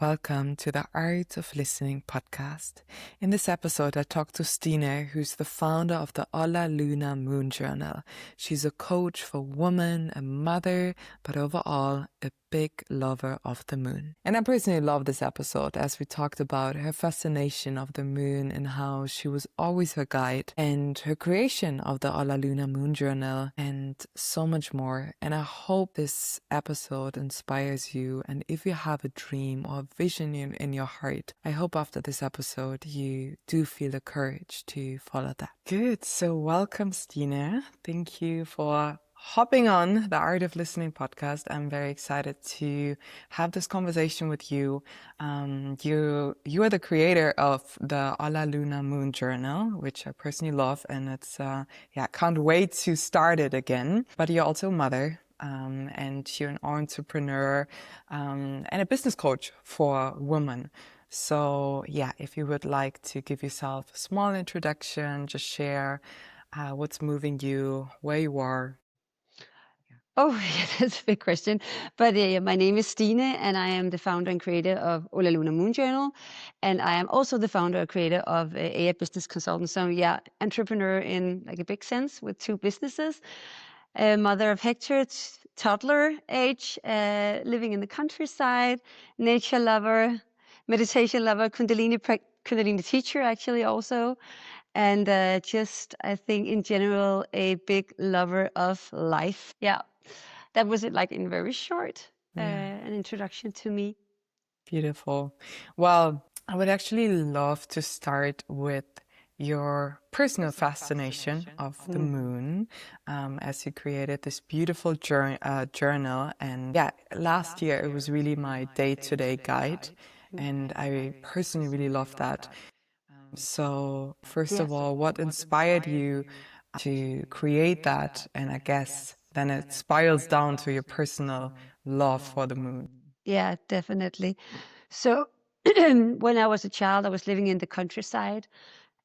Welcome to the Art of Listening podcast. In this episode, I talked to Stine, who's the founder of the Hola Luna Moon Journal. She's a coach for women, a mother, but overall, a big lover of the moon. And I personally love this episode as we talked about her fascination of the moon and how she was always her guide, and her creation of the Hola Luna Moon Journal, and so much more. And I hope this episode inspires you. And if you have a dream or vision in your heart, I hope after this episode you do feel the courage to follow that. Good. So welcome, Stine. Thank you for hopping on the Art of Listening podcast. I'm very excited to have this conversation with you. You are the creator of the Hola Luna Moon Journal, which I personally love, and it's can't wait to start it again. But you're also a mother. And you're an entrepreneur and a business coach for women. So if you would like to give yourself a small introduction, just share what's moving you, where you are. Oh, yeah, that's a big question. But my name is Stine, and I am the founder and creator of Hola Luna Moon Journal. And I am also the founder and creator of AI Business Consultant. So, entrepreneur in like a big sense with two businesses. A mother of Hector, toddler age, living in the countryside, nature lover, meditation lover, Kundalini teacher actually also. And just, I think, in general, a big lover of life. Yeah, that was it, like in very short, an introduction to me. Beautiful. Well, I would actually love to start with your personal fascination of the moon, as you created this beautiful journal. And last year it was really my day-to-day guide, and I personally really love that. So first of all, what inspired you to create that? And I guess then it spirals down to your personal love for the moon. Yeah, definitely. So when I was a child, I was living in the countryside,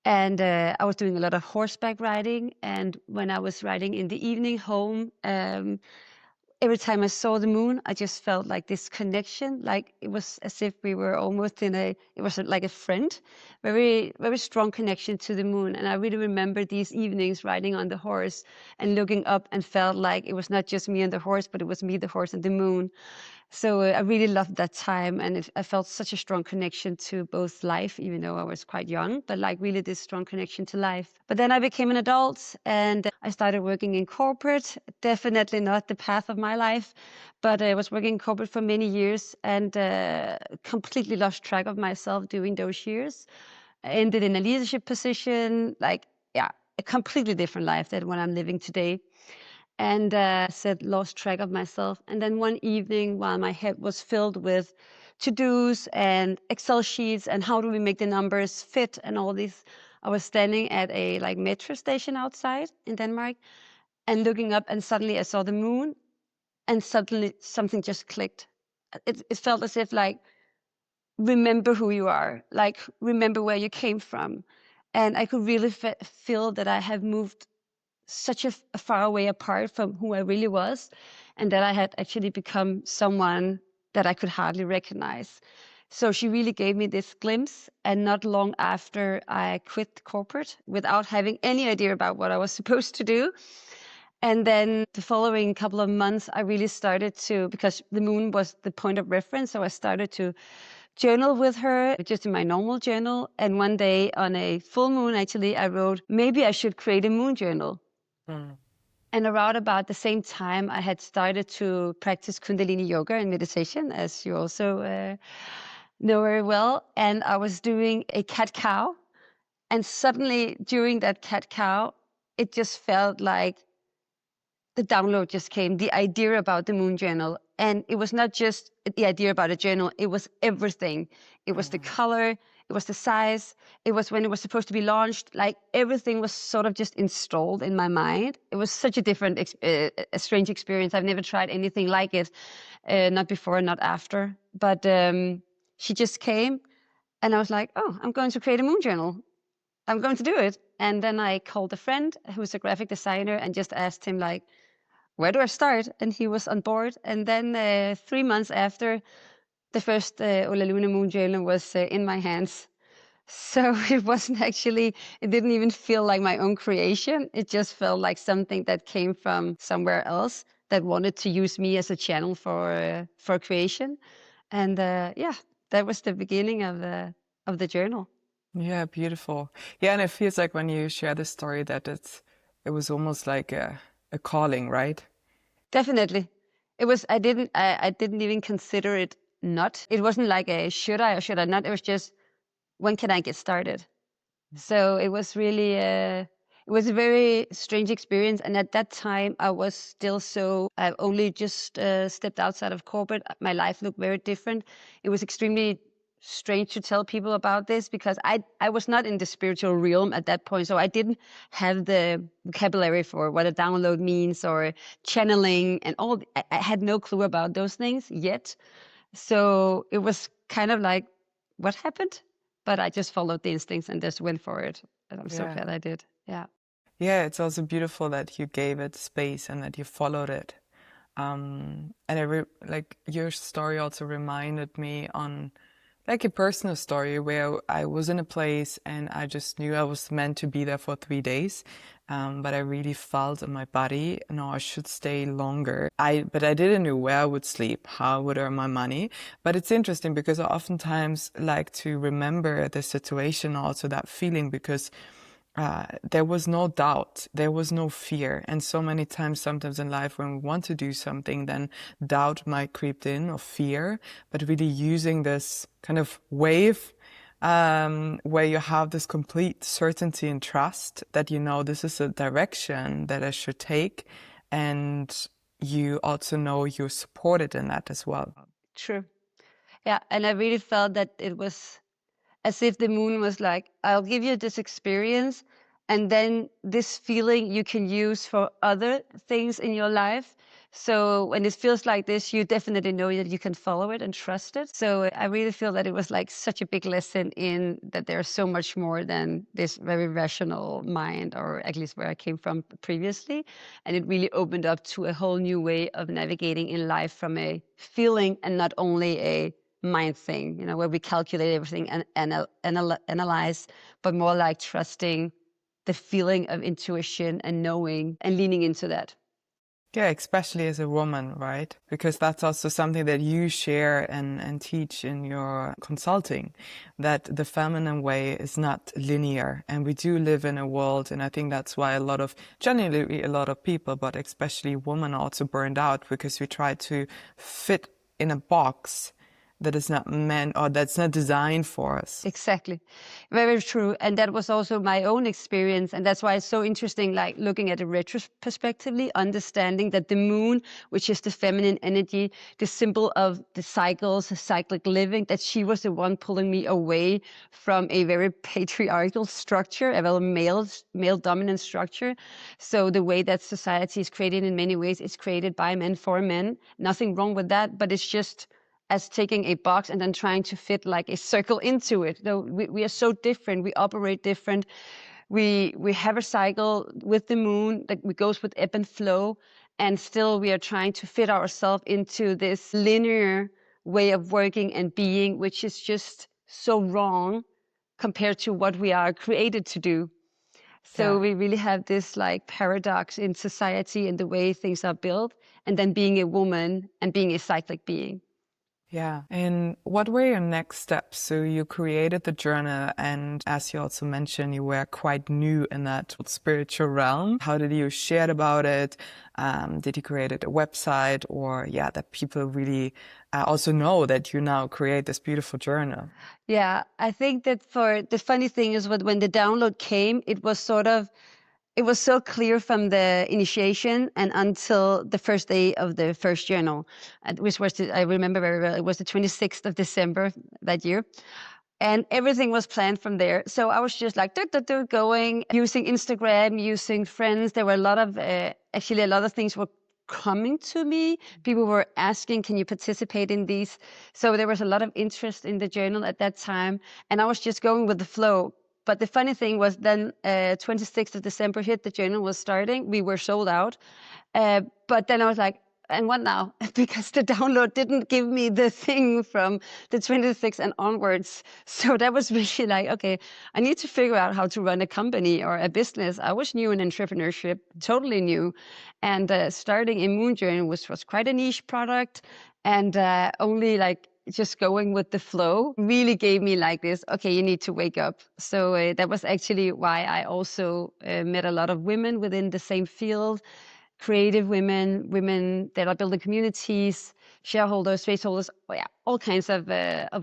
and I was doing a lot of horseback riding. And when I was riding in the evening home, every time I saw the moon, I just felt like this connection, like it was as if we were almost it was like a friend, very, very strong connection to the moon. And I really remember these evenings riding on the horse and looking up and felt like it was not just me and the horse, but it was me, the horse, and the moon. So I really loved that time, and I felt such a strong connection to both life, even though I was quite young, but like really this strong connection to life. But then I became an adult, and I started working in corporate. Definitely not the path of my life, but I was working in corporate for many years, and completely lost track of myself during those years. I ended in a leadership position, a completely different life than what I'm living today. And lost track of myself. And then one evening, while my head was filled with to-dos and Excel sheets and how do we make the numbers fit and all this, I was standing at a metro station outside in Denmark and looking up, and suddenly I saw the moon, and suddenly something just clicked. It felt as if remember who you are, remember where you came from. And I could really feel that I have moved such a far away apart from who I really was, and that I had actually become someone that I could hardly recognize. So she really gave me this glimpse, and not long after I quit corporate without having any idea about what I was supposed to do. And then the following couple of months, I really started to, because the moon was the point of reference, so I started to journal with her just in my normal journal. And one day on a full moon, actually, I wrote, maybe I should create a moon journal. And around about the same time, I had started to practice Kundalini yoga and meditation, as you also know very well. And I was doing a cat-cow. And suddenly, during that cat-cow, it just felt like the download just came, the idea about the moon journal. And it was not just the idea about a journal, it was everything. It was the color, it was the size, it was when it was supposed to be launched. Like everything was sort of just installed in my mind. It was such a different, a strange experience. I've never tried anything like it, not before, not after. But she just came, and I was like, oh, I'm going to create a moon journal. I'm going to do it. And then I called a friend who's a graphic designer and just asked him, where do I start? And he was on board. And then 3 months after, The first Hola Luna Moon Journal was in my hands. So it wasn't actually, it didn't even feel like my own creation. It just felt like something that came from somewhere else that wanted to use me as a channel for creation. And yeah, that was the beginning of the journal. Yeah, beautiful. Yeah, and it feels like when you share the story that it was almost like a calling, right? Definitely. It was, I didn't even consider it not. It wasn't like a should I or should I not. It was just, when can I get started? So it was really it was a very strange experience. And at that time, I was still so, I only just stepped outside of corporate. My life looked very different. It was extremely strange to tell people about this because I was not in the spiritual realm at that point. So I didn't have the vocabulary for what a download means or channeling and all. I had no clue about those things yet. So it was kind of like, what happened? But I just followed the instincts and just went for it. And I'm so Yeah. glad I did. Yeah. Yeah, it's also beautiful that you gave it space and that you followed it. And like your story also reminded me on like a personal story where I was in a place and I just knew I was meant to be there for 3 days. But I really felt in my body, no, I should stay longer. But I didn't know where I would sleep, how I would earn my money. But it's interesting because I oftentimes like to remember the situation, also that feeling, because there was no doubt, there was no fear. And so many times, sometimes in life, when we want to do something, then doubt might creep in or fear, but really using this kind of wave where you have this complete certainty and trust that you know this is a direction that I should take. And you also know you're supported in that as well. True. Yeah. And I really felt that it was as if the moon was like, I'll give you this experience, and then this feeling you can use for other things in your life. So when it feels like this, you definitely know that you can follow it and trust it. So I really feel that it was like such a big lesson in that there's so much more than this very rational mind, or at least where I came from previously. And it really opened up to a whole new way of navigating in life from a feeling and not only a mind thing, you know, where we calculate everything and analyze, but more like trusting the feeling of intuition and knowing and leaning into that. Yeah, especially as a woman, right? Because that's also something that you share and teach in your consulting, that the feminine way is not linear. And we do live in a world, and I think that's why generally a lot of people, but especially women, are also burned out because we try to fit in a box that is not meant or that's not designed for us. Exactly. Very true. And that was also my own experience. And that's why it's so interesting, like looking at it retrospectively, understanding that the moon, which is the feminine energy, the symbol of the cycles, the cyclic living, that she was the one pulling me away from a very patriarchal structure, a very male dominant structure. So the way that society is created in many ways is created by men for men. Nothing wrong with that, but it's just as taking a box and then trying to fit like a circle into it. Though we are so different, we operate different. We have a cycle with the moon that goes with ebb and flow, and still we are trying to fit ourselves into this linear way of working and being, which is just so wrong compared to what we are created to do. So Yeah. we really have this like paradox in society and the way things are built, and then being a woman and being a cyclic being. Yeah. And what were your next steps? So you created the journal, and as you also mentioned, you were quite new in that spiritual realm. How did you share about it? Did you create a website, or yeah, that people really also know that you now create this beautiful journal? Yeah, I think that for the funny thing is when the download came, it was sort of, it was so clear from the initiation and until the first day of the first journal, which was, I remember very well, it was the 26th of December that year. And everything was planned from there. So I was just like, going, using Instagram, using friends. There were a lot of, actually, a lot of things were coming to me. People were asking, can you participate in these? So there was a lot of interest in the journal at that time. And I was just going with the flow. But the funny thing was then 26th of December hit, the journal was starting. We were sold out. But then I was like, and what now? Because the download didn't give me the thing from the 26th and onwards. So that was really like, okay, I need to figure out how to run a company or a business. I was new in entrepreneurship, totally new. And starting in Moon Journal was quite a niche product. And only like just going with the flow really gave me like this, okay, you need to wake up. So that was actually why I also met a lot of women within the same field, creative women, women that are building communities, shareholders, spaceholders, yeah, all kinds of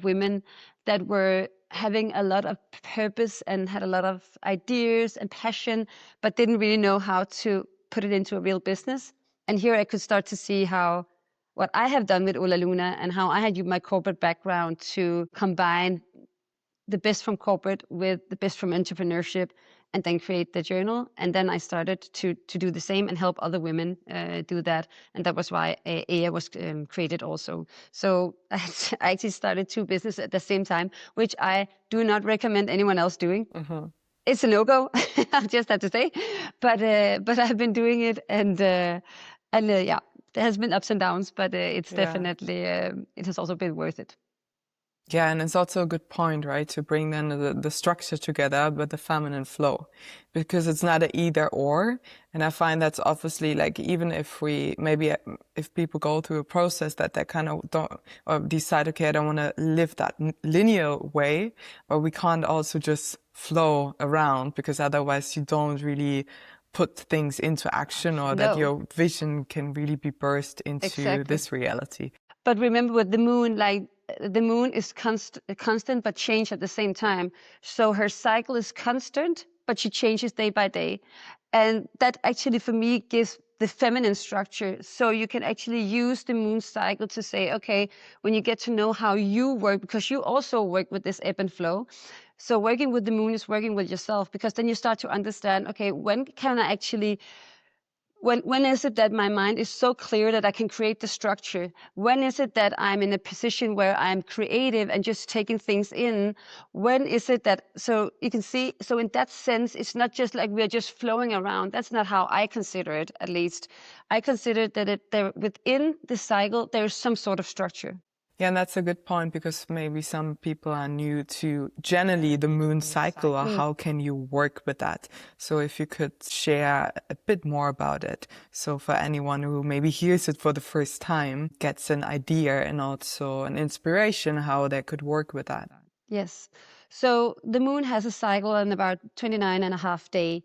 women that were having a lot of purpose and had a lot of ideas and passion, but didn't really know how to put it into a real business. And here I could start to see how what I have done with Hola Luna and how I had used my corporate background to combine the best from corporate with the best from entrepreneurship and then create the journal. And then I started to do the same and help other women do that. And that was why EA was created also. So I actually started two businesses at the same time, which I do not recommend anyone else doing. Mm-hmm. It's a no-go, I just have to say. But I've been doing it, and yeah, there has been ups and downs, but it's definitely, it has also been worth it. Yeah, and it's also a good point, right, to bring then the structure together with the feminine flow, because it's not an either or. And I find that's obviously like, even if we maybe if people go through a process that they kind of don't, or decide, okay, I don't want to live that linear way, or we can't also just flow around, because otherwise you don't really put things into action, or that your vision can really be burst into this reality. But remember with the moon, like the moon is constant but change at the same time. So her cycle is constant, but she changes day by day. And that actually for me gives the feminine structure. So you can actually use the moon cycle to say, okay, when you get to know how you work, because you also work with this ebb and flow. So working with the moon is working with yourself, because then you start to understand, okay, when can I actually, when is it that my mind is so clear that I can create the structure? When is it that I'm in a position where I'm creative and just taking things in? When is it that, so you can see, so in that sense, it's not just like we're just flowing around. That's not how I consider it, at least. I consider that there, within the cycle, there's some sort of structure. Yeah, and that's a good point, because maybe some people are new to generally the moon cycle, or how can you work with that? So if you could share a bit more about it. So for anyone who maybe hears it for the first time, gets an idea and also an inspiration how they could work with that. Yes. So the moon has a cycle in about 29 and a half days,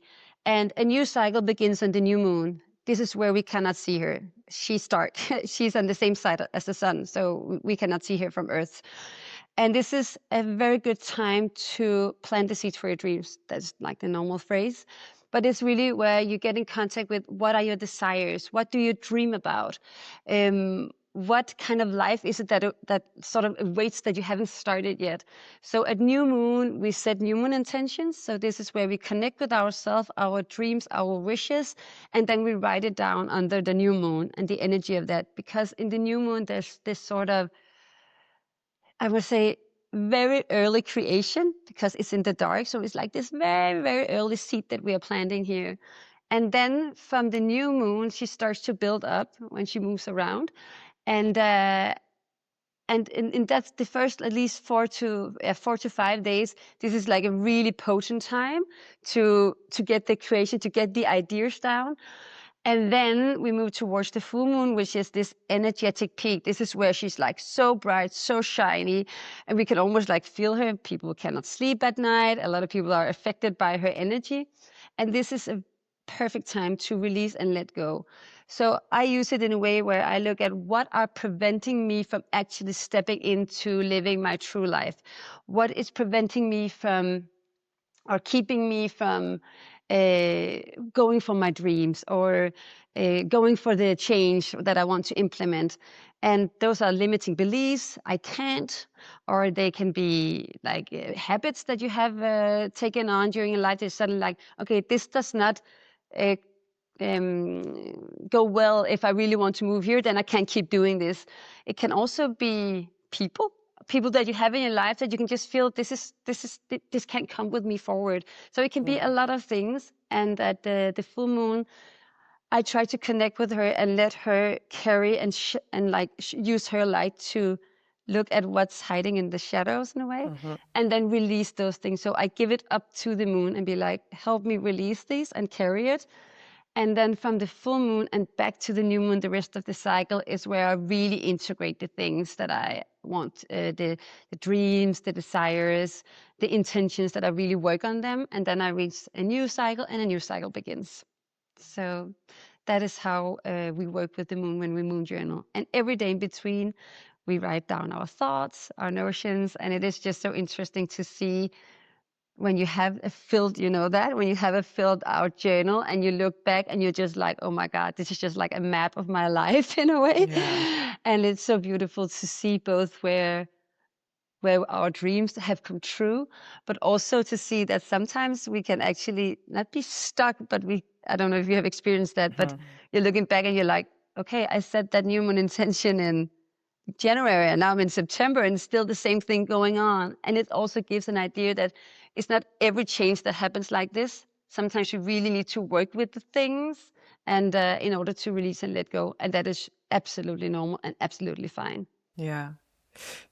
and a new cycle begins on the new moon. This is where we cannot see her. She's dark. She's on the same side as the sun, so we cannot see her from Earth. And this is a very good time to plant the seeds for your dreams. That's like the normal phrase. But it's really where you get in contact with what are your desires? What do you dream about? What kind of life is it that sort of awaits that you haven't started yet? So at new moon, we set new moon intentions. So this is where we connect with ourselves, our dreams, our wishes, and then we write it down under the new moon and the energy of that. Because in the new moon, there's this sort of, I would say, very early creation, because it's in the dark. So it's like this very, very early seed that we are planting here. And then from the new moon, she starts to build up when she moves around. And that's the first at least 4 to 5 days. This is like a really potent time to get the creation, to get the ideas down. And then we move towards the full moon, which is this energetic peak. This is where she's like so bright, so shiny, and we can almost like feel her. People cannot sleep at night. A lot of people are affected by her energy. And this is a perfect time to release and let go. So I use it in a way where I look at what are preventing me from actually stepping into living my true life. What is preventing me from, or keeping me from going for my dreams, or going for the change that I want to implement. And those are limiting beliefs. I can't, or they can be like habits that you have taken on during your life. They're suddenly like, okay, this does not uh, go well. If I really want to move here, then I can't keep doing this. It can also be people that you have in your life that you can just feel this can't come with me forward. So it can be a lot of things. And at the full moon, I try to connect with her and let her carry and use her light to look at what's hiding in the shadows in a way, and then release those things. So I give it up to the moon and be like, help me release these and carry it. And then from the full moon and back to the new moon, the rest of the cycle is where I really integrate the things that I want, the dreams, the desires, the intentions, that I really work on them. And then I reach a new cycle and a new cycle begins. So that is how we work with the moon when we moon journal. And every day in between, we write down our thoughts, our notions. And it is just so interesting to see when you have a filled, when you have a filled out journal and you look back and you're just like, oh my God, this is just like a map of my life in a way. Yeah. And it's so beautiful to see both where our dreams have come true, but also to see that sometimes we can actually not be stuck, but I don't know if you have experienced that, but you're looking back and you're like, okay, I set that new moon intention in January and now I'm in September and still the same thing going on. And it also gives an idea that it's not every change that happens like this. Sometimes you really need to work with the things and in order to release and let go. And that is absolutely normal and absolutely fine. Yeah.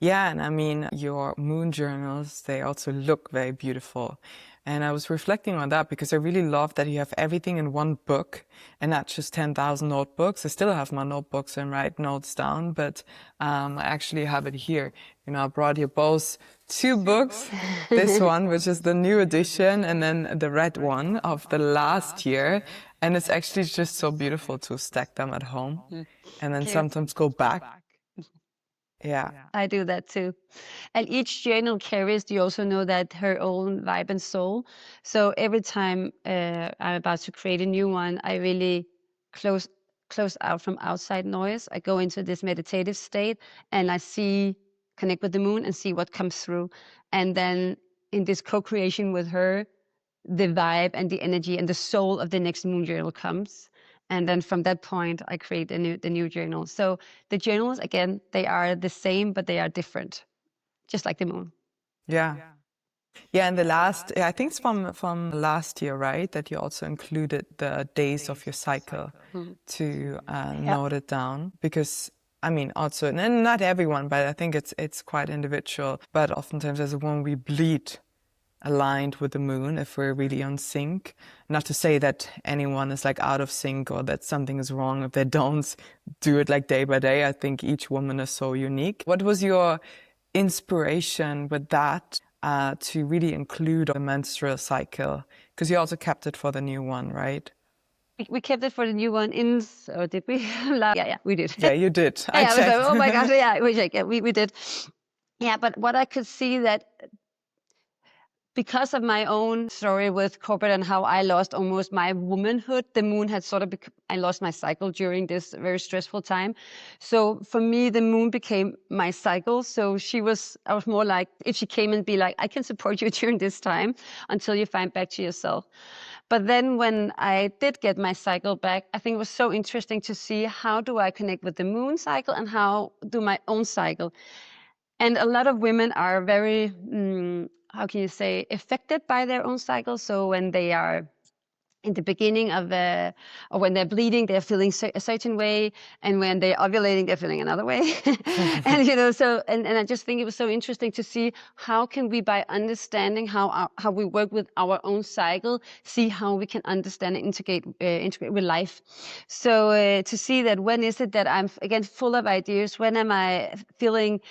Yeah, and I mean, your moon journals, they also look very beautiful. And I was reflecting on that because I really love that you have everything in one book and not just 10,000 notebooks. I still have my notebooks and write notes down, but I actually have it here. I brought you both two books. This one, which is the new edition, and then the red one of the last year. And it's actually just so beautiful to stack them at home and then sometimes go back. Yeah. I do that too. And each journal carries, you also know that, her own vibe and soul. So every time I'm about to create a new one, I really close out from outside noise. I go into this meditative state and I connect with the moon and see what comes through. And then in this co-creation with her, the vibe and the energy and the soul of the next moon journal comes. And then from that point, I create the new journal. So the journals, again, they are the same, but they are different, just like the moon. Yeah. Yeah, and I think it's from last year, right? That you also included the days of your cycle to note it down. Because, I mean, also, and not everyone, but I think it's quite individual. But oftentimes as a woman, we bleed aligned with the moon if we're really on sync. Not to say that anyone is like out of sync or that something is wrong if they don't do it like day by day. I think each woman is so unique. What was your inspiration with that to really include the menstrual cycle? Because you also kept it for the new one, right? We kept it for the new one or did we? Yeah, we did. Yeah, you did. I was like, oh my gosh, yeah, we did. Yeah, but what I could see that because of my own story with corporate and how I lost almost my womanhood, the moon had sort of I lost my cycle during this very stressful time. So for me, the moon became my cycle. So I was more like, if she came and be like, I can support you during this time until you find back to yourself. But then when I did get my cycle back, I think it was so interesting to see how do I connect with the moon cycle and how do my own cycle. And a lot of women are very, how can you say, affected by their own cycle. So when they are in the beginning or when they're bleeding, they're feeling a certain way. And when they're ovulating, they're feeling another way. And, and I just think it was so interesting to see how can we, by understanding how we work with our own cycle, see how we can understand and integrate with life. So to see that when is it that I'm, again, full of ideas? When am I feeling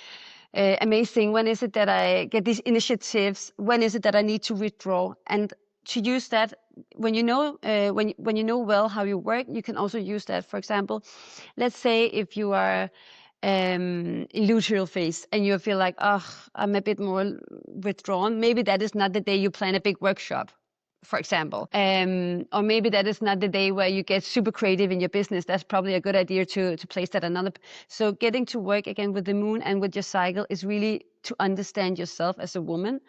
amazing? When is it that I get these initiatives? When is it that I need to withdraw? And to use that, when you know when you know well how you work, you can also use that. For example, let's say if you are in luteal phase and you feel like, oh, I'm a bit more withdrawn. Maybe that is not the day you plan a big workshop, for example. Or maybe that is not the day where you get super creative in your business. That's probably a good idea to place that another. So getting to work again with the moon and with your cycle is really to understand yourself as a woman,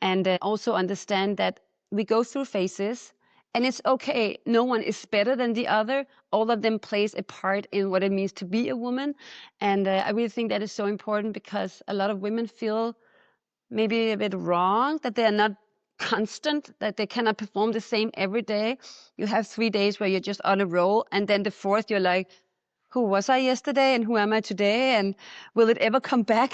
and also understand that we go through phases and it's okay. No one is better than the other. All of them plays a part in what it means to be a woman. And I really think that is so important because a lot of women feel maybe a bit wrong that they are not constant, that they cannot perform the same every day. You have 3 days where you're just on a roll, and then the fourth you're like, who was I yesterday and who am I today, and will it ever come back,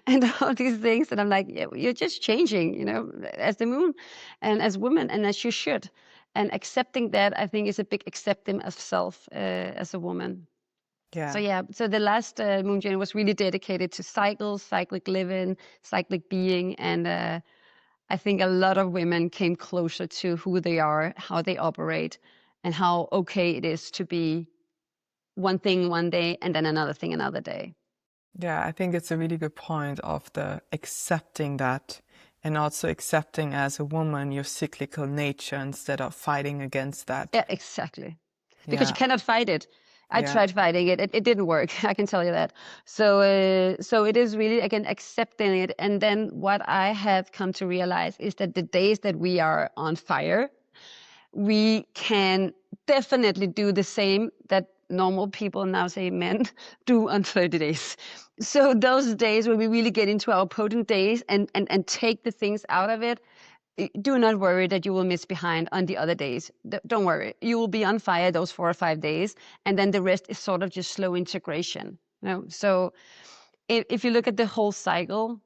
and all these things. And I'm like, yeah, you're just changing, as the moon and as women, and as you should. And accepting that, I think, is a big acceptance of self as a woman. Yeah. So yeah, so the last moon journey was really dedicated to cycles, cyclic living, cyclic being, and I think a lot of women came closer to who they are, how they operate, and how okay it is to be one thing one day and then another thing another day. Yeah, I think it's a really good point of the accepting that, and also accepting as a woman your cyclical nature instead of fighting against that. Yeah, exactly. Because you Yeah, cannot fight it. I yeah, tried fighting it. It didn't work. I can tell you that. So it is really, again, accepting it. And then what I have come to realize is that the days that we are on fire, we can definitely do the same that normal people, now say men, do on 30 days. So those days when we really get into our potent days and take the things out of it, do not worry that you will miss behind on the other days. Don't worry. You will be on fire those 4 or 5 days, and then the rest is sort of just slow integration. So if you look at the whole cycle,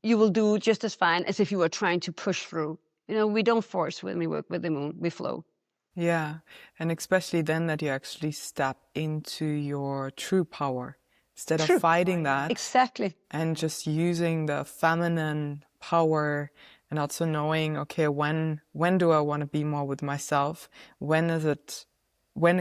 you will do just as fine as if you were trying to push through. We don't force when we work with the moon. We flow. yeah. And especially then that you actually step into your true power instead of True. fighting that Exactly. and just using the feminine power, and also knowing, okay, when do I want to be more with myself? When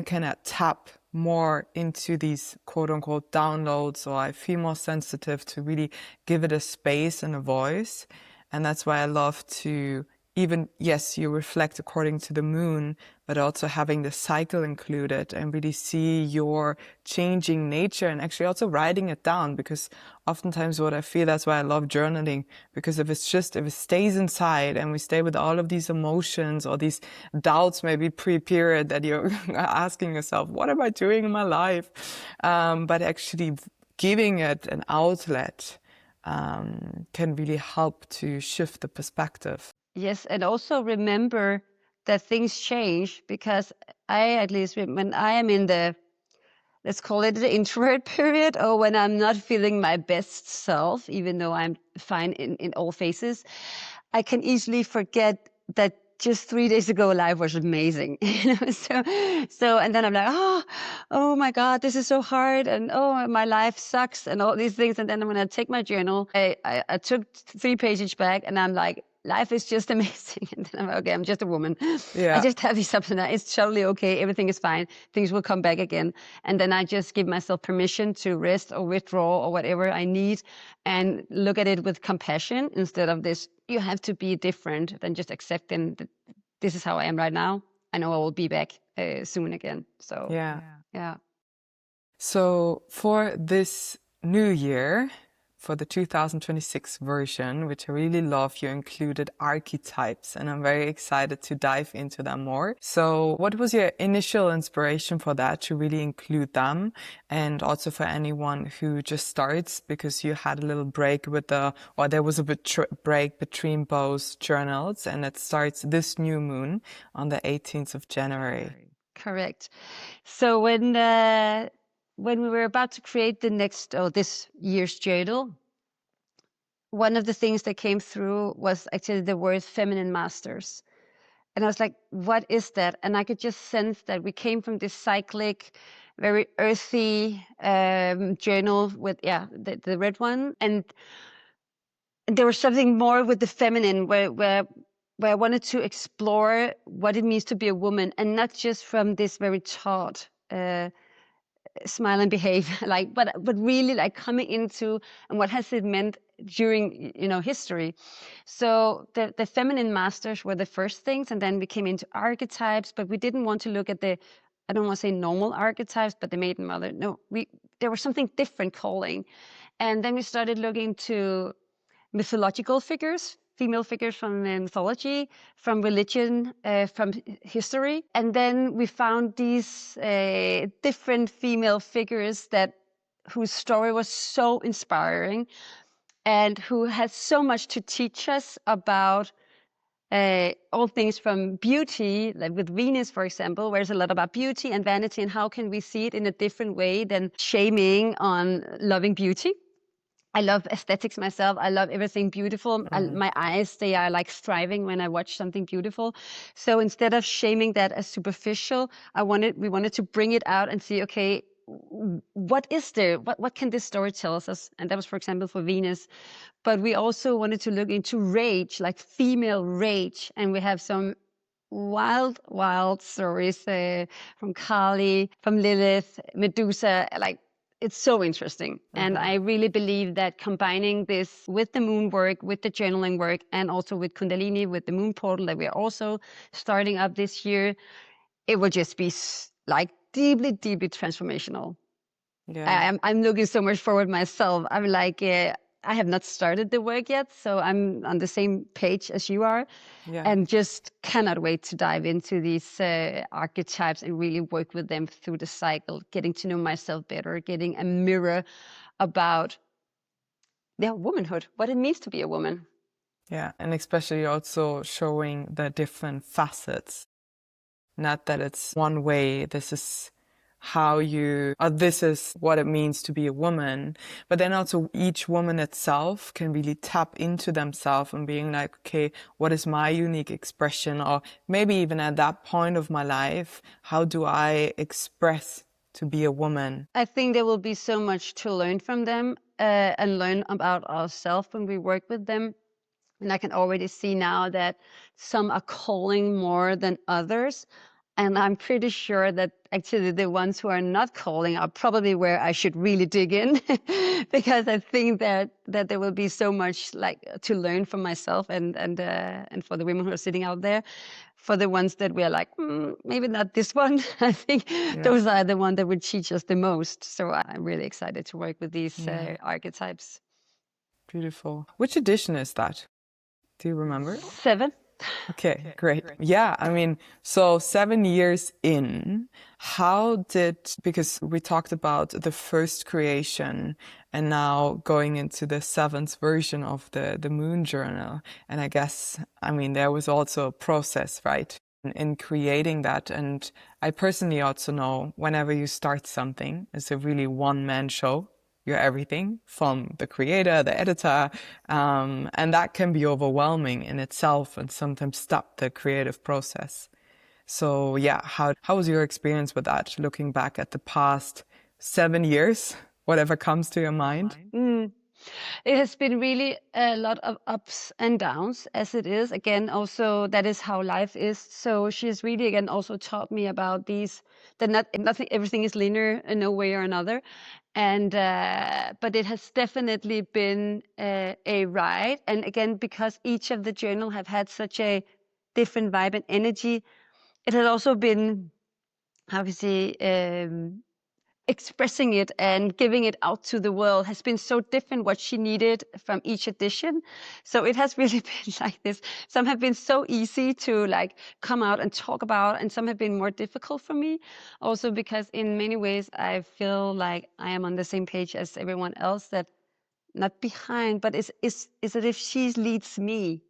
can I tap more into these quote unquote downloads, or I feel more sensitive to really give it a space and a voice. And that's why I love to, even, yes, you reflect according to the moon, but also having the cycle included and really see your changing nature, and actually also writing it down. Because oftentimes what I feel, that's why I love journaling, because if it stays inside and we stay with all of these emotions or these doubts, maybe pre-period, that you're asking yourself, what am I doing in my life? But actually giving it an outlet can really help to shift the perspective. Yes, and also remember that things change, because I, at least when I am in the, let's call it the introvert period, or when I'm not feeling my best self, even though I'm fine in all phases, I can easily forget that just 3 days ago life was amazing. So and then I'm like, oh my God, this is so hard, and oh, my life sucks, and all these things. And then when I take my journal, I took 3 pages back, and I'm like, life is just amazing. And then I'm like, okay, I'm just a woman. I Yeah. just have these ups and downs. It's totally okay. Everything is fine. Things will come back again. And then I just give myself permission to rest or withdraw or whatever I need, and look at it with compassion instead of this, you have to be different, than just accepting that this is how I am right now. I know I will be back soon again. So, Yeah. yeah. So for this new year, for the 2026 version, which I really love, you included archetypes, and I'm very excited to dive into them more. So what was your initial inspiration for that, to really include them? And also for anyone who just starts, because you had a little break or there was a break between both journals, and it starts this new moon on the 18th of January. Correct. So when we were about to create this year's journal, one of the things that came through was actually the word feminine masters. And I was like, what is that? And I could just sense that we came from this cyclic, very earthy journal with, the red one. And there was something more with the feminine where I wanted to explore what it means to be a woman, and not just from this very taught smile and behave, but really like coming into, and what has it meant during history. So the feminine masters were the first things, and then we came into archetypes, but we didn't want to look at the, I don't want to say normal archetypes, but the maiden mother. No, there was something different calling. And then we started looking to mythological figures, female figures from mythology, from religion, from history. And then we found these different female figures whose story was so inspiring. and who has so much to teach us about all things from beauty, like with Venus, for example, where it's a lot about beauty and vanity, and how can we see it in a different way than shaming on loving beauty. I love aesthetics myself. I love everything beautiful. My eyes, they are like striving when I watch something beautiful. So instead of shaming that as superficial, we wanted to bring it out and see, okay, what is there? What can this story tell us? And that was, for example, for Venus. But we also wanted to look into rage, like female rage. And we have some wild stories from Kali, from Lilith, Medusa. Like, it's so interesting. And I really believe that combining this with the moon work, with the journaling work, and also with Kundalini, with the moon portal that we are also starting up this year, it will just be like deeply, deeply transformational. Yeah. I'm looking so much forward myself. I'm like, I have not started the work yet, so I'm on the same page as you are, Yeah. and just cannot wait to dive into these archetypes and really work with them through the cycle, getting to know myself better, getting a mirror about womanhood, what it means to be a woman. Yeah. And especially also showing the different facets. Not that it's one way, this is how you, or this is what it means to be a woman. But then also each woman itself can really tap into themselves and being like, okay, what is my unique expression? Or maybe even at that point of my life, how do I express to be a woman? I think there will be so much to learn from them and learn about ourselves when we work with them. And I can already see now that some are calling more than others. And I'm pretty sure that actually the ones who are not calling are probably where I should really dig in, because I think that there will be so much like to learn from myself and for the women who are sitting out there. For the ones that we're like, maybe not this one, I think those are the ones that would teach us the most. So I'm really excited to work with these archetypes. Beautiful. Which edition is that? Do you remember? 7. Okay, great. Yeah, I mean, so 7 years in, how did, because we talked about the first creation and now going into the seventh version of the Moon Journal. And I guess, I mean, there was also a process, right, in creating that. And I personally also know whenever you start something, it's a really one-man show. You're everything from the creator, the editor, and that can be overwhelming in itself and sometimes stop the creative process. So yeah, how was your experience with that, looking back at the past 7 years, whatever comes to your mind? It has been really a lot of ups and downs, as it is. Again, also that is how life is. So she's really again also taught me about these, that nothing, everything is linear in no way or another. And but it has definitely been a ride. And again, because each of the journal have had such a different vibe and energy, it has also been, how can I say, expressing it and giving it out to the world has been so different what she needed from each edition. So it has really been like this. Some have been so easy to like come out and talk about, and some have been more difficult for me. Also because in many ways I feel like I am on the same page as everyone else, that not behind, but is that if she leads me.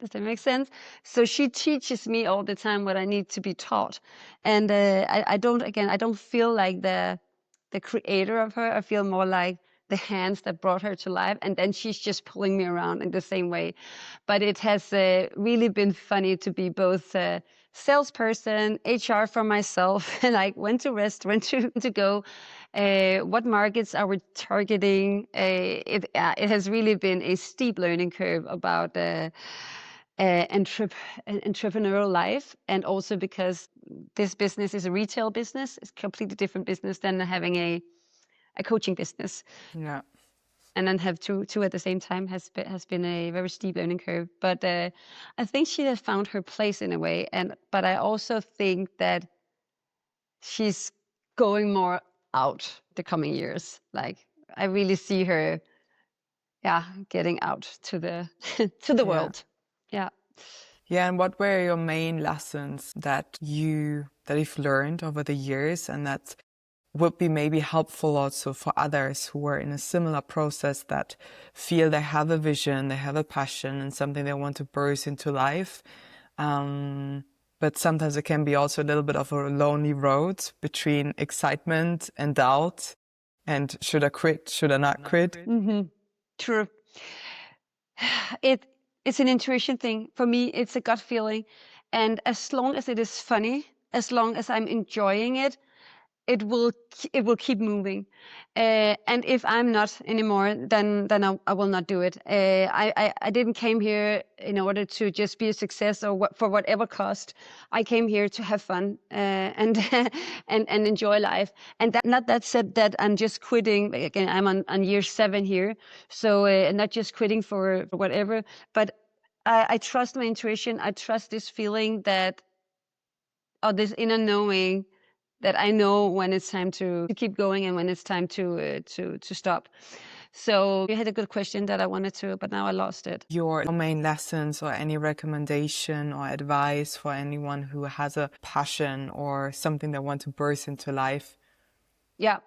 Does that make sense? So she teaches me all the time what I need to be taught, and I don't feel like the creator of her. I feel more like the hands that brought her to life, and then she's just pulling me around in the same way. But it has really been funny to be both salesperson, HR for myself, like when to rest, when to go, what markets are we targeting. It has really been a steep learning curve about entrepreneurial life, and also because this business is a retail business, it's a completely different business than having a coaching business. Yeah. And then have two at the same time has been a very steep learning curve. But I think she has found her place in a way, but I also think that she's going more out the coming years. Like I really see her, getting out to the to the Yeah. world. Yeah. Yeah, and what were your main lessons that you've learned over the years and that would be maybe helpful also for others who are in a similar process, that feel they have a vision, they have a passion and something they want to burst into life. But sometimes it can be also a little bit of a lonely road between excitement and doubt. And should I quit? Should I not quit? Mm-hmm. True. It's an intuition thing. For me, it's a gut feeling. And as long as it is funny, as long as I'm enjoying it, it will keep moving. And if I'm not anymore, then I will not do it. I didn't came here in order to just be a success or for whatever cost. I came here to have fun and and enjoy life. And not that said that I'm just quitting. Again, I'm on year 7 here, so not just quitting for whatever. But I trust my intuition. I trust this feeling that, or this inner knowing, that I know when it's time to keep going and when it's time to stop. So you had a good question that I wanted to, but now I lost it. Your main lessons or any recommendation or advice for anyone who has a passion or something they want to burst into life? Yeah,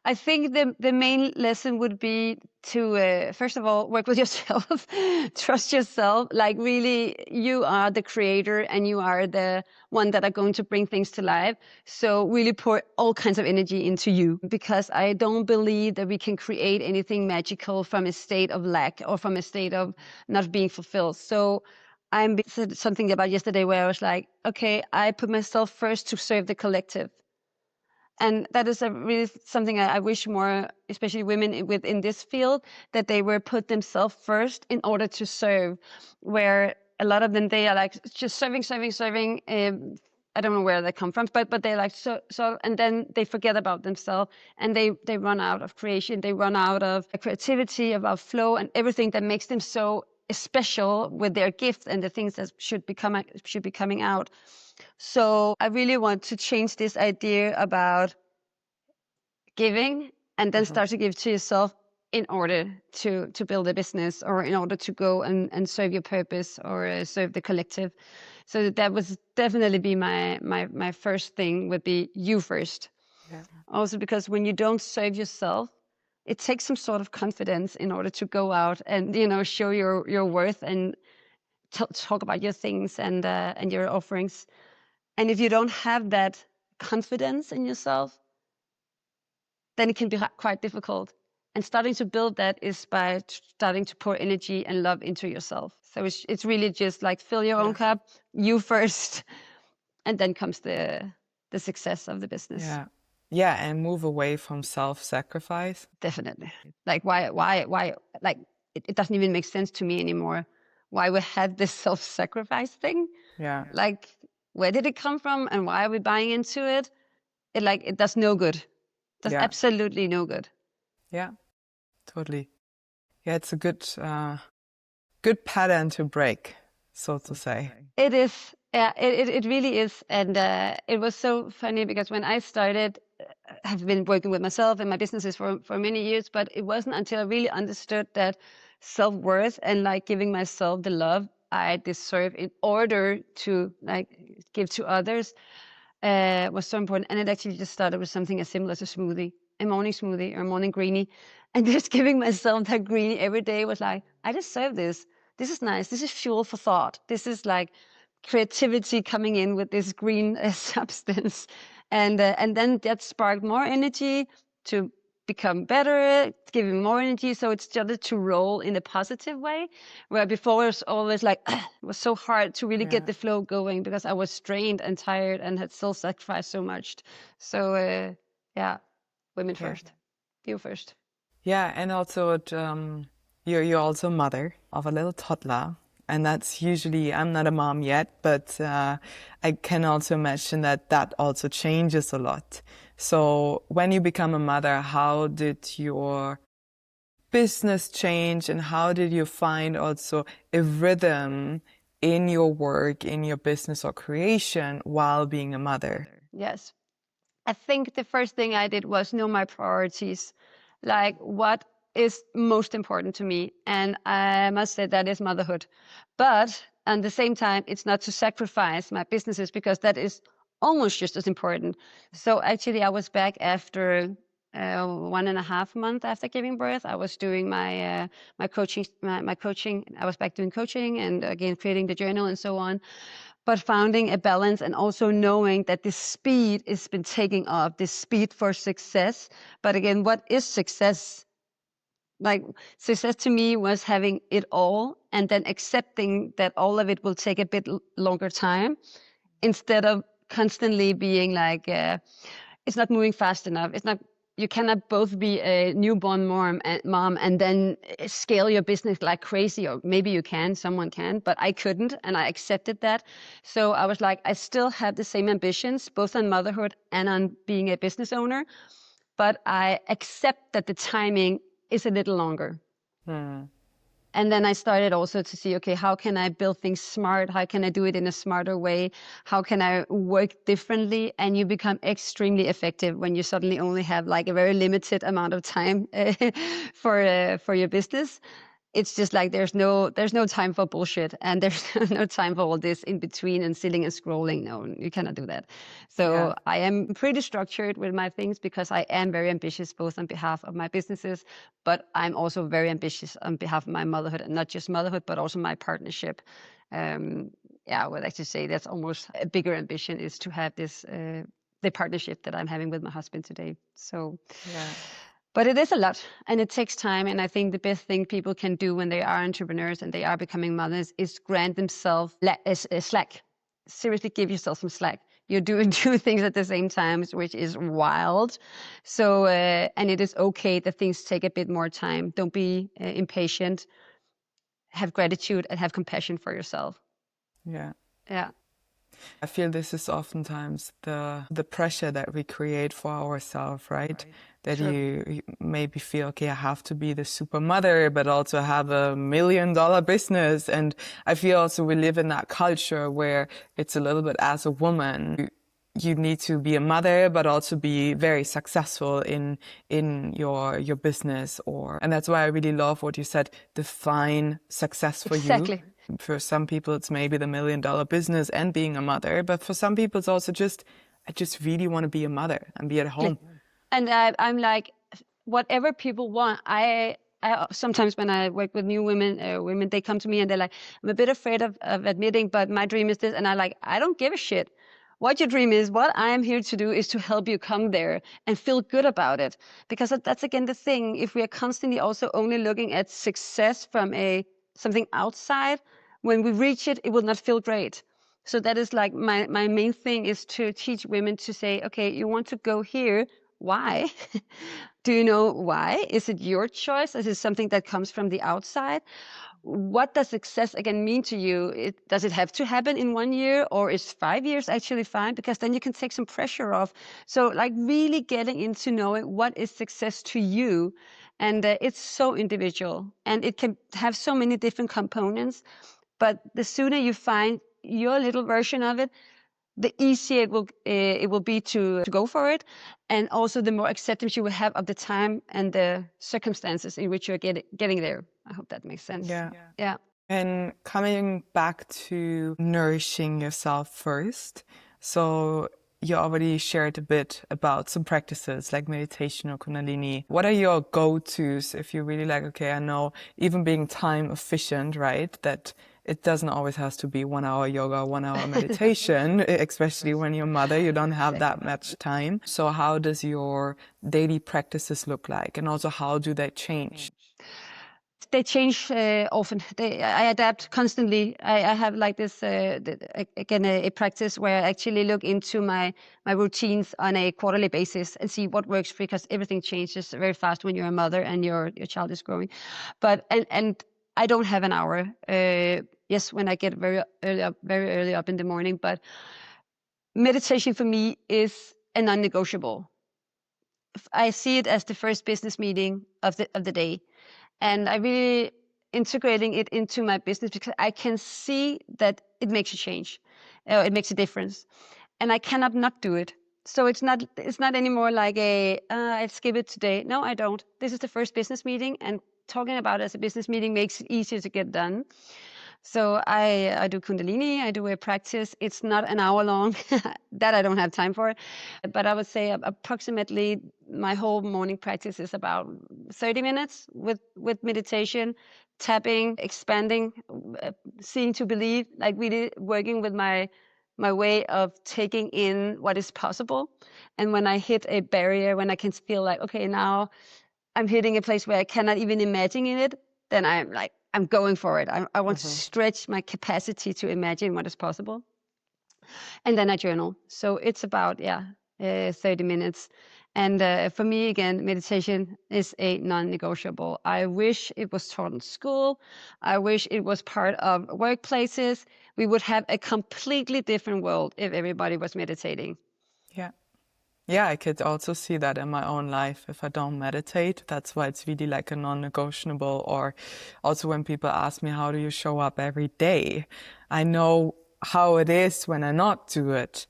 I think the main lesson would be to first of all work with yourself, trust yourself. Like really, you are the creator and you are the one that are going to bring things to life. So really pour all kinds of energy into you, because I don't believe that we can create anything magical from a state of lack or from a state of not being fulfilled. So I said something about yesterday where I was like, okay, I put myself first to serve the collective. And that is a really something I wish more, especially women within this field, that they were put themselves first in order to serve. Where a lot of them, they are like just serving. I don't know where they come from, but they like so, and then they forget about themselves, and they run out of creation, they run out of creativity, about flow, and everything that makes them so special with their gifts and the things that should be coming out. So I really want to change this idea about giving and then start to give to yourself in order to build a business, or in order to go and serve your purpose, or serve the collective. So that was definitely be my first thing, would be you first. Yeah. Also because when you don't serve yourself, it takes some sort of confidence in order to go out and show your worth and talk about your things and your offerings. And if you don't have that confidence in yourself, then it can be quite difficult. And starting to build that is by starting to pour energy and love into yourself. So it's really just like fill your own cup, you first, and then comes the success of the business. Yeah. Yeah, and move away from self-sacrifice. Definitely. Like why like it doesn't even make sense to me anymore why we have this self-sacrifice thing. Yeah. Like, where did it come from and why are we buying into it? It does no good. Does absolutely no good. Yeah, totally. Yeah, it's a good pattern to break, so to say. It is. Yeah, it really is. And it was so funny because when I started, have been working with myself and my businesses for many years, but it wasn't until I really understood that self-worth and like giving myself the love I deserve in order to like give to others was so important. And it actually just started with something as simple as a smoothie, a morning smoothie or a morning greenie. And just giving myself that greenie every day was like, I deserve this. This is nice. This is fuel for thought. This is like creativity coming in with this green substance. And then that sparked more energy to become better, giving more energy. So it started to roll in a positive way, where before it was always like, it was so hard to really get the flow going because I was strained and tired and had self-sacrificed so much. So women first, you first. Yeah, and also you're also a mother of a little toddler. And that's usually, I'm not a mom yet, but I can also imagine that also changes a lot. So when you become a mother, how did your business change, and how did you find also a rhythm in your work, in your business or creation while being a mother? Yes. I think the first thing I did was know my priorities, like what is most important to me. And I must say that is motherhood. But at the same time, it's not to sacrifice my businesses, because that is almost just as important. So actually, I was back after 1.5 months after giving birth. I was doing my coaching. My coaching. I was back doing coaching and again creating the journal and so on. But finding a balance and also knowing that the speed has been taking off. The speed for success. But again, what is success? Like success to me was having it all and then accepting that all of it will take a bit longer time instead of constantly being like it's not moving fast enough. It's not. You cannot both be a newborn mom and then scale your business like crazy. Or maybe you can, someone can, but I couldn't, and I accepted that. So I was like, I still have the same ambitions, both on motherhood and on being a business owner, but I accept that the timing is a little longer. And then I started also to see, okay, how can I build things smart? How can I do it in a smarter way? How can I work differently? And you become extremely effective when you suddenly only have like a very limited amount of time for your business. It's just like there's no time for bullshit, and there's no time for all this in between and sitting and scrolling. No, you cannot do that. So I am pretty structured with my things because I am very ambitious both on behalf of my businesses, but I'm also very ambitious on behalf of my motherhood, and not just motherhood but also my partnership. I would like to say that's almost a bigger ambition, is to have this the partnership that I'm having with my husband today. So but it is a lot and it takes time. And I think the best thing people can do when they are entrepreneurs and they are becoming mothers is grant themselves slack. Seriously, give yourself some slack. You're doing two things at the same time, which is wild. So, and it is okay that things take a bit more time. Don't be impatient. Have gratitude and have compassion for yourself. Yeah. Yeah. I feel this is oftentimes the pressure that we create for ourselves, right? That Sure. you maybe feel, okay, I have to be the super mother, but also have $1 million business. And I feel also we live in that culture where it's a little bit, as a woman, you need to be a mother, but also be very successful in your business. And that's why I really love what you said, define success for Exactly. you. For some people, it's maybe the $1 million business and being a mother. But for some people, it's also just, I just really want to be a mother and be at home. And I'm like, whatever people want. I sometimes when I work with new women, they come to me and they're like, I'm a bit afraid of admitting, but my dream is this. And I don't give a shit what your dream is. What I am here to do is to help you come there and feel good about it. Because that's again the thing. If we are constantly also only looking at success from something outside, when we reach it, it will not feel great. So that is like my main thing, is to teach women to say, okay, you want to go here. Why? Do you know why? Is it your choice? Is it something that comes from the outside? What does success again mean to you? Does it have to happen in 1 year, or is 5 years actually fine? Because then you can take some pressure off. So like really getting into knowing what is success to you. And it's so individual and it can have so many different components. But the sooner you find your little version of it, the easier it will be to go for it, and also the more acceptance you will have of the time and the circumstances in which you're getting there. I hope that makes sense. Yeah. And coming back to nourishing yourself first. So you already shared a bit about some practices like meditation or Kundalini. What are your go-tos if you're really like, okay, I know even being time efficient, right? That it doesn't always have to be 1 hour yoga, 1 hour meditation, especially when you're a mother, you don't have that much time. So how does your daily practices look like? And also how do they change? They change often. I adapt constantly. I have like this again a practice where I actually look into my routines on a quarterly basis and see what works, because everything changes very fast when you're a mother and your child is growing. But and I don't have an hour. Yes, when I get very early up in the morning. But meditation for me is a non-negotiable. I see it as the first business meeting of the day. And I really integrating it into my business because I can see that it makes a change, it makes a difference, and I cannot not do it. So it's not anymore like I skip it today. No, I don't. This is the first business meeting, and talking about it as a business meeting makes it easier to get done. So I do Kundalini, I do a practice. It's not an hour long, that I don't have time for. But I would say approximately my whole morning practice is about 30 minutes with meditation, tapping, expanding, seeing to believe, like really working with my way of taking in what is possible. And when I hit a barrier, when I can feel like, okay, now I'm hitting a place where I cannot even imagine it, then I'm like, I'm going for it. I want to stretch my capacity to imagine what is possible. And then I journal. So it's about, 30 minutes. And for me, again, meditation is a non-negotiable. I wish it was taught in school. I wish it was part of workplaces. We would have a completely different world if everybody was meditating. Yeah. Yeah, I could also see that in my own life. If I don't meditate, that's why it's really like a non-negotiable. Or also when people ask me, how do you show up every day? I know how it is when I not do it.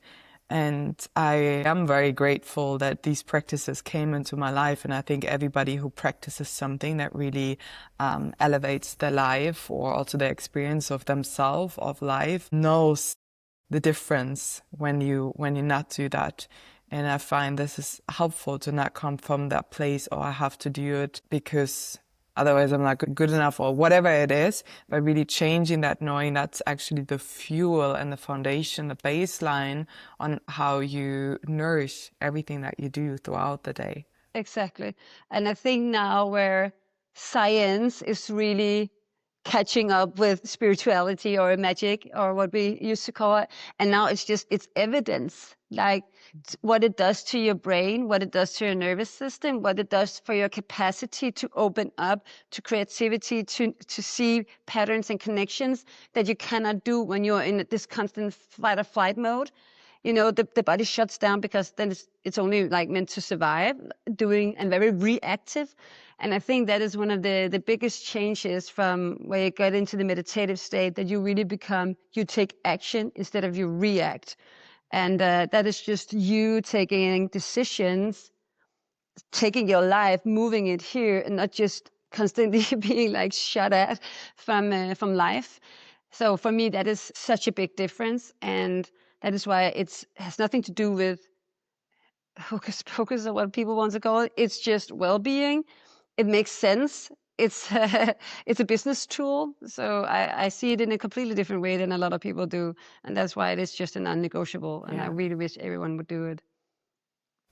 And I am very grateful that these practices came into my life. And I think everybody who practices something that really elevates their life or also their experience of themselves, of life, knows the difference when you not do that. And I find this is helpful to not come from that place, oh, I have to do it because otherwise I'm not good enough or whatever it is, but really changing that, knowing that's actually the fuel and the foundation, the baseline on how you nourish everything that you do throughout the day. Exactly. And I think now where science is really catching up with spirituality or magic or what we used to call it, and now it's evidence, like what it does to your brain, what it does to your nervous system, what it does for your capacity to open up to creativity, to see patterns and connections that you cannot do when you're in this constant fight or flight mode. The body shuts down because then it's only like meant to survive, doing and very reactive. And I think that is one of the biggest changes from where you get into the meditative state, that you really you take action instead of you react. And that is just you taking decisions, taking your life, moving it here, and not just constantly being like shut at from life. So for me, that is such a big difference, and that is why it has nothing to do with hocus pocus or what people want to call it. It's just well-being. It makes sense. It's it's a business tool, so I see it in a completely different way than a lot of people do, and that's why it is just a non-negotiable. And I Yeah. really wish everyone would do it.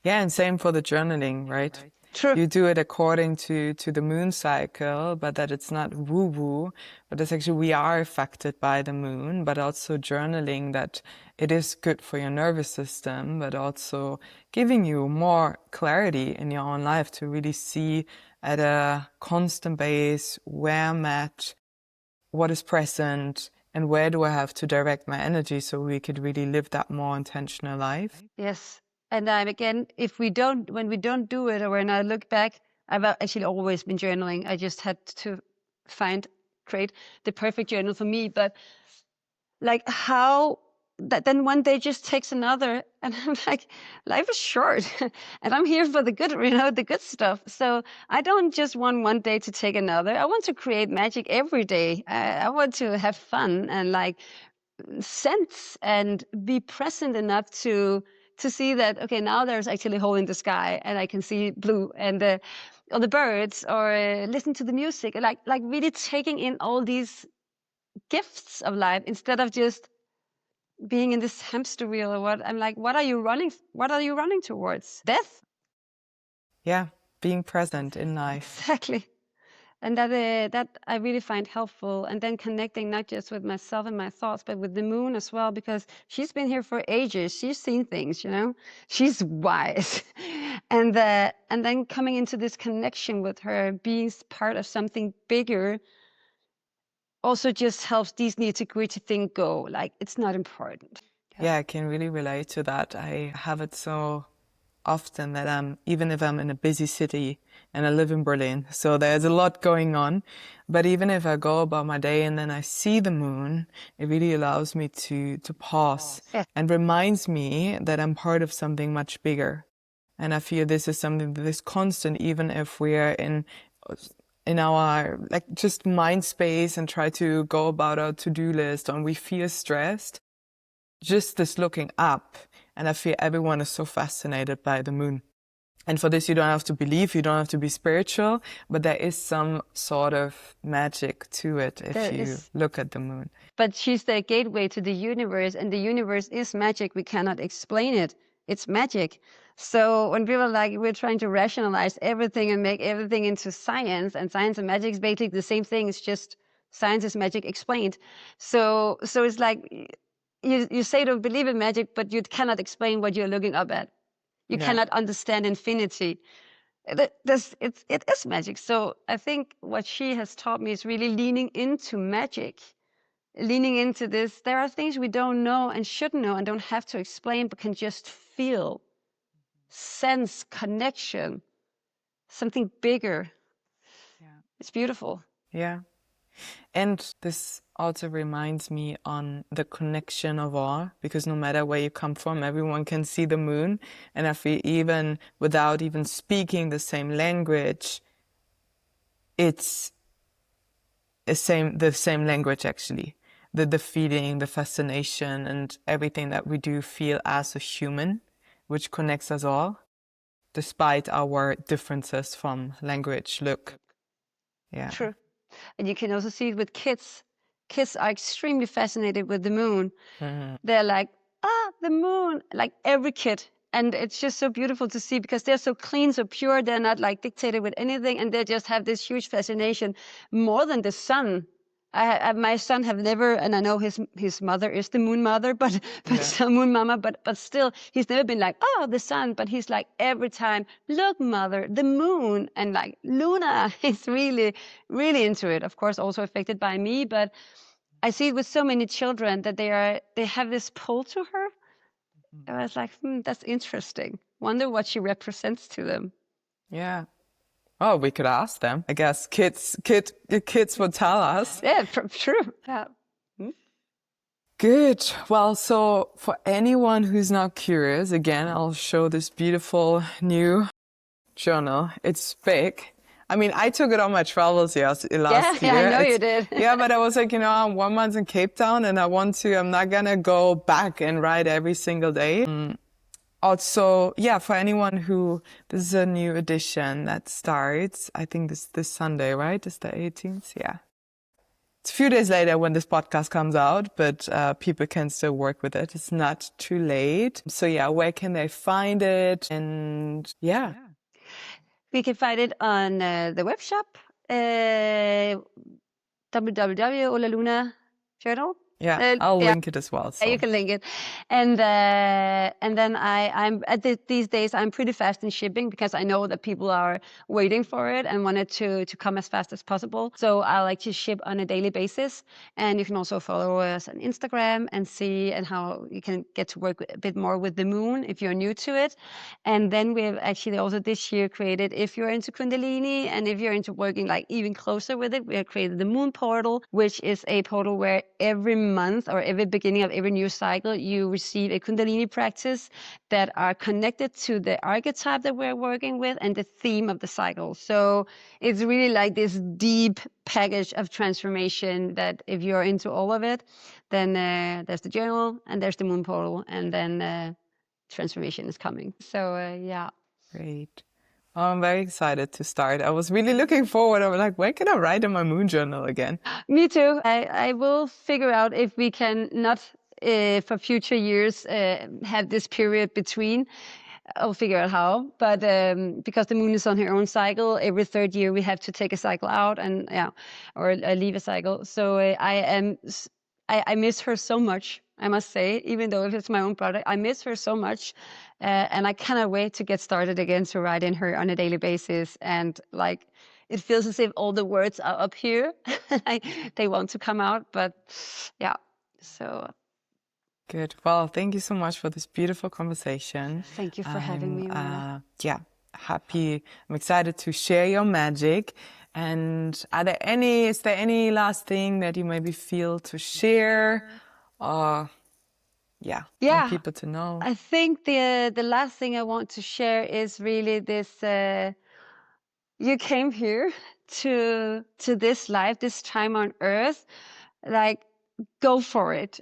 Yeah, and same for the journaling, right? True. You do it according to the moon cycle, but that it's not woo-woo, but it's actually we are affected by the moon, but also journaling that it is good for your nervous system, but also giving you more clarity in your own life to really see at a constant base where I'm at, what is present, and where do I have to direct my energy so we could really live that more intentional life. Yes. And again, when we don't do it, or when I look back, I've actually always been journaling. I just had to create the perfect journal for me. But like how that then one day just takes another, and I'm like, life is short, and I'm here for the good, the good stuff. So I don't just want one day to take another. I want to create magic every day. I want to have fun and like sense and be present enough to see that, okay, now there's actually a hole in the sky and I can see blue and or the birds, or listen to the music, like really taking in all these gifts of life instead of just being in this hamster wheel. Or what I'm like, what are you running towards? Death. Yeah, being present in life. Exactly. And that I really find helpful. And then connecting not just with myself and my thoughts, but with the moon as well, because she's been here for ages. She's seen things, she's wise. And then coming into this connection with her, being part of something bigger, also just helps these nitty-gritty things go. Like, it's not important. Yeah, I can really relate to that. I have it so often that even if I'm in a busy city and I live in Berlin, so there's a lot going on, but even if I go about my day and then I see the moon, it really allows me to pause Yeah. and reminds me that I'm part of something much bigger. And I feel this is something that is constant, even if we're in in our like just mind space and try to go about our to-do list, and we feel stressed, just this looking up. And I feel everyone is so fascinated by the moon. And for this, you don't have to believe, you don't have to be spiritual, but there is some sort of magic to it if you look at the moon. But she's the gateway to the universe, and the universe is magic. We cannot explain it. It's magic. So when people are like, we're trying to rationalize everything and make everything into science, and science and magic is basically the same thing. It's just science is magic explained. So it's like you say don't believe in magic, but you cannot explain what you're looking up at. You cannot understand infinity. It is magic. So I think what she has taught me is really leaning into magic, leaning into this. There are things we don't know and shouldn't know and don't have to explain, but can just feel, sense, connection, something bigger. Yeah. It's beautiful. Yeah. And this also reminds me on the connection of all, because no matter where you come from, everyone can see the moon. And I feel even without even speaking the same language, it's the same language actually. The feeling, the fascination, and everything that we do feel as a human, which connects us all, despite our differences from language, look. Yeah. True. And you can also see it with kids. Kids are extremely fascinated with the moon. Mm-hmm. They're like, the moon, like every kid. And it's just so beautiful to see because they're so clean, so pure. They're not like dictated with anything. And they just have this huge fascination more than the sun. My son have never, and I know his mother is the moon mother, but moon mama, but still, he's never been like, the sun. But he's like every time, look, mother, the moon, and like Luna. He's really, really into it. Of course, also affected by me, but I see it with so many children that they have this pull to her. I was like, that's interesting. Wonder what she represents to them. Yeah. Oh, we could ask them. I guess kids will tell us. Yeah, true. Yeah. Good. Well, so for anyone who's now curious, again, I'll show this beautiful new journal. It's big. I mean, I took it on my travels last year. Yeah, I know you did. Yeah, but I was like, I'm 1 month in Cape Town and I'm not going to go back and write every single day. Also, yeah, for anyone this is a new edition that starts, I think this Sunday, right? It's the 18th. Yeah. It's a few days later when this podcast comes out, but people can still work with it. It's not too late. So yeah, where can they find it? And yeah. We can find it on the web shop, Hola Luna Journal. Yeah, I'll link it as well. So. You can link it, and then I'm at these days I'm pretty fast in shipping because I know that people are waiting for it and want it to come as fast as possible. So I like to ship on a daily basis, and you can also follow us on Instagram and see and how you can get to work a bit more with the moon if you're new to it. And then we've actually also this year created, if you're into Kundalini and if you're into working like even closer with it, we have created the Moon Portal, which is a portal where every month or every beginning of every new cycle, you receive a Kundalini practice that are connected to the archetype that we're working with and the theme of the cycle. So it's really like this deep package of transformation that if you're into all of it, then there's the journal and there's the Moon Portal, and then transformation is coming. So yeah. Great. Oh, I'm very excited to start. I was really looking forward. I was like, when can I write in my moon journal again? Me too. I will figure out if we can not for future years have this period between. I'll figure out how, but because the moon is on her own cycle, every third year we have to take a cycle out and or leave a cycle. So I miss her so much, I must say, even though if it's my own product, I miss her so much. And I cannot wait to get started again to write in her on a daily basis. And like, it feels as if all the words are up here. They want to come out, but yeah, so. Good. Well, thank you so much for this beautiful conversation. Thank you for having me. Happy. I'm excited to share your magic. And is there any last thing that you maybe feel to share? Want people to know? I think the last thing I want to share is really this you came here to this life, this time on earth. Like, go for it.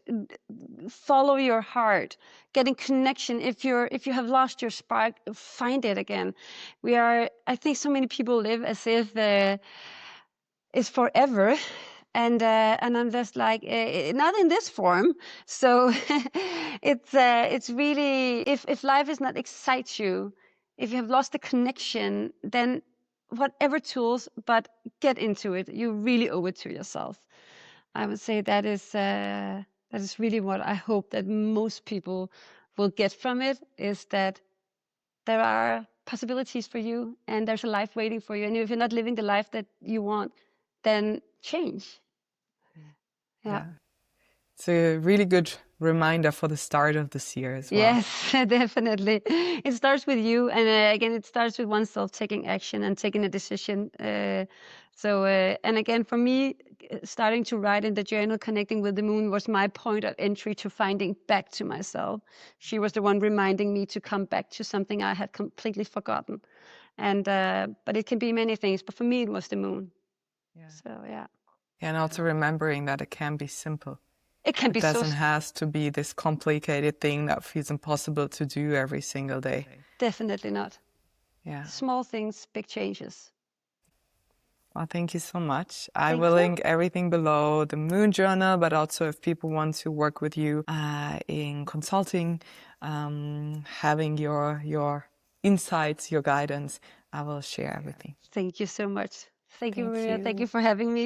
Follow your heart. Get in connection. If you have lost your spark, find it again. I think so many people live as if it's forever. And I'm just like, not in this form. So it's really, if life is not excite you, if you have lost the connection, then whatever tools, but get into it. You really owe it to yourself. I would say that is really what I hope that most people will get from it, is that there are possibilities for you and there's a life waiting for you. And if you're not living the life that you want, then change. Yeah. It's a really good reminder for the start of this year as well. Yes, definitely. It starts with you, and again, it starts with oneself taking action and taking a decision. And again, for me, starting to write in the journal, connecting with the moon, was my point of entry to finding back to myself. She was the one reminding me to come back to something I had completely forgotten. And but it can be many things. But for me, it was the moon. Yeah. So yeah. And also remembering that it can be simple. It can It be so doesn't have to be this complicated thing that feels impossible to do every single day. definitely not. Yeah. Small things, big changes. Well, thank you so much. I Thank will you. link everything below the Moon Journal, but also if people want to work with you in consulting, having your insights, your guidance, I will share everything. Thank you so much. Thank you, Thank Maria. Thank you you. for having me.